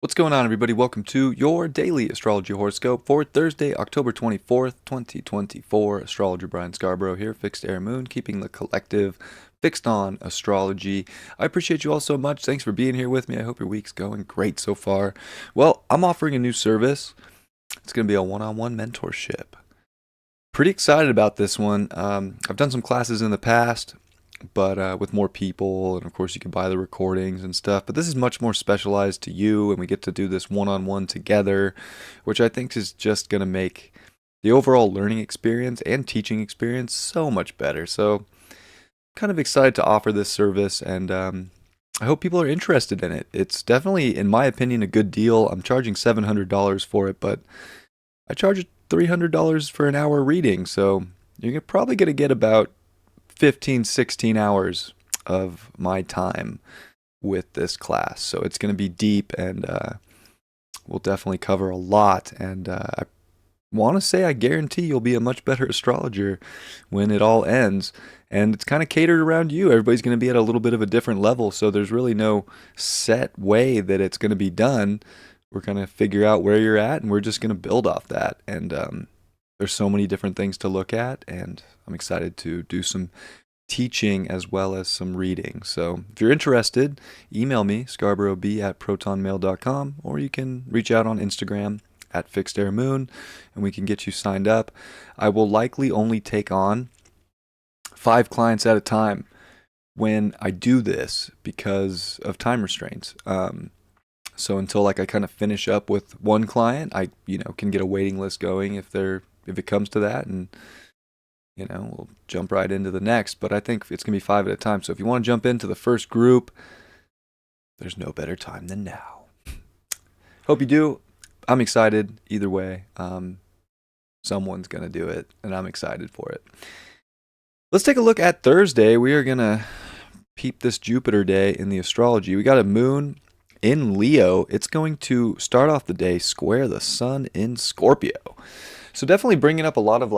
What's going on, everybody? Welcome to your daily astrology horoscope for Thursday, October 24th, 2024. Astrologer Brian Scarborough here, Fixed Air Moon, keeping the collective fixed on astrology. I appreciate you all so much. Thanks for being here with me. I hope your week's going great so far. Well, I'm offering a new service. It's going to be a one-on-one mentorship. Pretty excited about this one. I've done some classes in the past, but with more people, and of course you can buy the recordings and stuff. But this is much more specialized to you, and we get to do this one-on-one together, which I think is just going to make the overall learning experience and teaching experience so much better. So, kind of excited to offer this service, and I hope people are interested in it. It's definitely, in my opinion, a good deal. I'm charging $700 for it, but I charge $300 for an hour reading, so you're probably going to get about 15, 16 hours of my time with this class. So it's going to be deep, and we'll definitely cover a lot. And I want to say I guarantee you'll be a much better astrologer when it all ends. And it's kind of catered around you. Everybody's going to be at a little bit of a different level. So there's really no set way that it's going to be done. We're going to figure out where you're at, and we're just going to build off that. And there's so many different things to look at, and I'm excited to do some teaching as well as some reading. So if you're interested, email me, scarboroughb@protonmail.com, or you can reach out on Instagram at fixedairmoon, and we can get you signed up. I will likely only take on 5 clients at a time when I do this because of time restraints. So until I kind of finish up with one client, I can get a waiting list going if it comes to that, and we'll jump right into the next. But I think it's gonna be 5 at a time. So if you want to jump into the first group, there's no better time than now. Hope you do. I'm excited either way. Someone's gonna do it, and I'm excited for it. Let's take a look at Thursday. We are gonna peep this Jupiter day in the astrology. We got a moon in Leo. It's going to start off the day square the sun in Scorpio. So definitely bringing up a lot of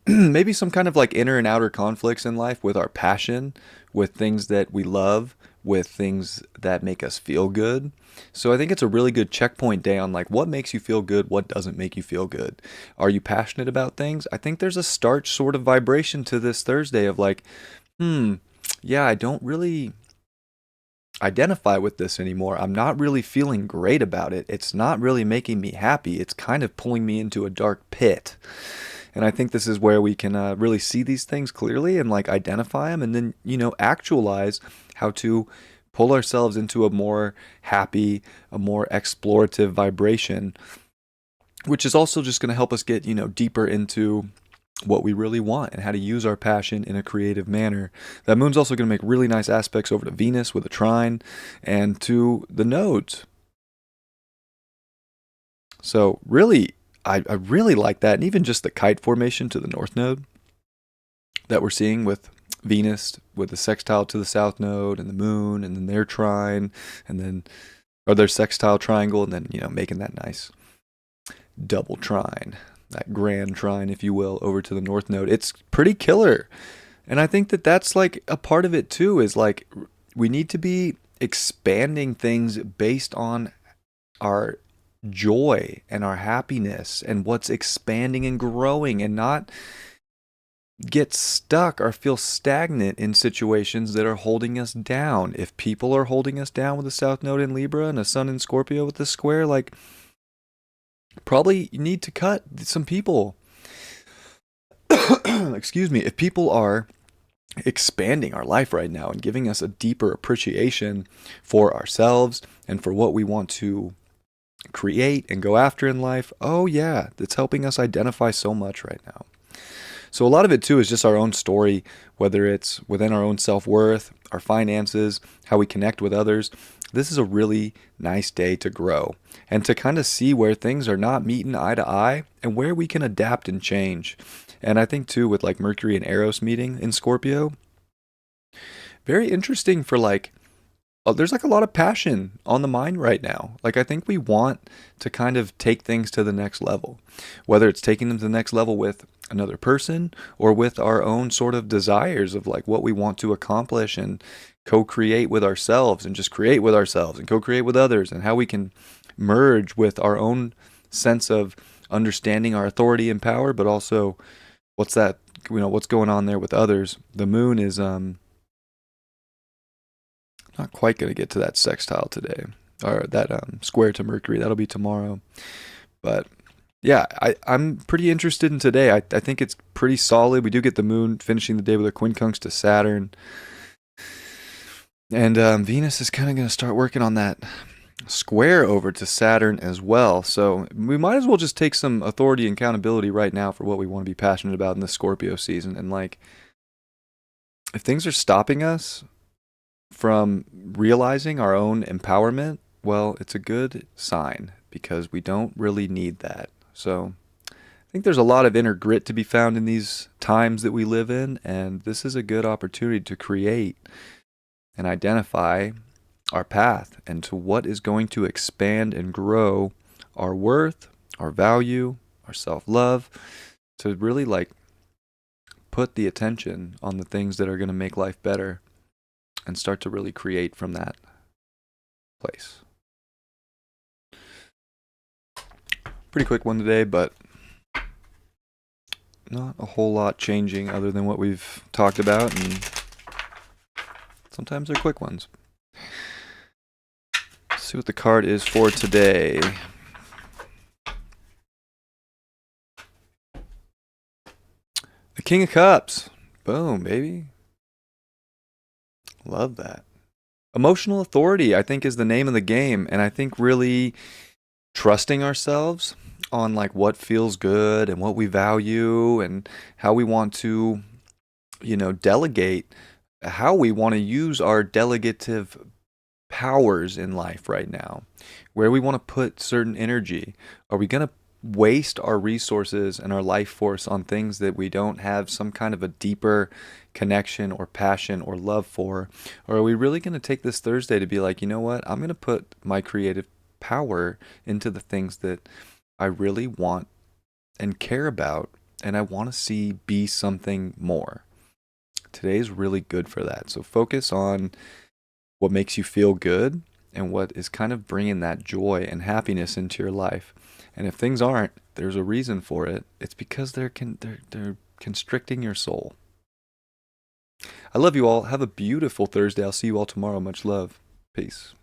maybe some kind of inner and outer conflicts in life with our passion, with things that we love, with things that make us feel good. So I think it's a really good checkpoint day on what makes you feel good, what doesn't make you feel good. Are you passionate about things? I think there's a starch sort of vibration to this Thursday of yeah, I don't really identify with this anymore. I'm not really feeling great about it. It's not really making me happy. It's kind of pulling me into a dark pit. And I think this is where we can really see these things clearly and identify them, and then, actualize how to pull ourselves into a more happy, a more explorative vibration, which is also just going to help us get, deeper into what we really want and how to use our passion in a creative manner. That moon's also going to make really nice aspects over to Venus with a trine and to the nodes. So really, I really like that. And even just the kite formation to the north node that we're seeing with Venus, with the sextile to the south node and the moon, and then their trine, and then, or their sextile triangle, and then, making that nice double trine, that grand trine, if you will, over to the north node. It's pretty killer. And I think that that's a part of it too, is we need to be expanding things based on our joy and our happiness and what's expanding and growing, and not get stuck or feel stagnant in situations that are holding us down. If people are holding us down with a south node in Libra and a sun in Scorpio with the square, probably need to cut some people. Excuse me. If people are expanding our life right now and giving us a deeper appreciation for ourselves and for what we want to create and go after in life, oh yeah, that's helping us identify so much right now. So a lot of it too is just our own story, whether it's within our own self-worth, our finances, how we connect with others. This is a really nice day to grow and to kind of see where things are not meeting eye to eye and where we can adapt and change. And I think too, with Mercury and Eros meeting in Scorpio, very interesting for there's like a lot of passion on the mind right now. Like I think we want to kind of take things to the next level, whether it's taking them to the next level with another person or with our own sort of desires of like what we want to accomplish and co-create with ourselves and just create with ourselves and co-create with others and how we can merge with our own sense of understanding our authority and power, but also what's that, what's going on there with others. The moon is not quite going to get to that sextile today, or that square to Mercury. That'll be tomorrow. But yeah, I'm pretty interested in today. I think it's pretty solid. We do get the moon finishing the day with a quincunx to Saturn. And Venus is kind of going to start working on that square over to Saturn as well. So we might as well just take some authority and accountability right now for what we want to be passionate about in the Scorpio season. And like, if things are stopping us from realizing our own empowerment, well, it's a good sign because we don't really need that. So I think there's a lot of inner grit to be found in these times that we live in, and this is a good opportunity to create and identify our path and to what is going to expand and grow our worth, our value, our self-love, to really like put the attention on the things that are going to make life better and start to really create from that place. Pretty quick one today, but not a whole lot changing other than what we've talked about, and sometimes they're quick ones. Let's see what the card is for today. The King of Cups. Boom, baby. Love that. Emotional authority, I think, is the name of the game. And I think really trusting ourselves on like what feels good and what we value and how we want to, delegate, how we want to use our delegative powers in life right now, where we want to put certain energy. Are we going to waste our resources and our life force on things that we don't have some kind of a deeper connection or passion or love for? Or are we really going to take this Thursday to be like, you know what, I'm going to put my creative power into the things that I really want and care about and I want to see be something more? Today's really good for that. So focus on what makes you feel good and what is kind of bringing that joy and happiness into your life. And if things aren't, there's a reason for it. It's because they're constricting your soul. I love you all. Have a beautiful Thursday. I'll see you all tomorrow. Much love. Peace.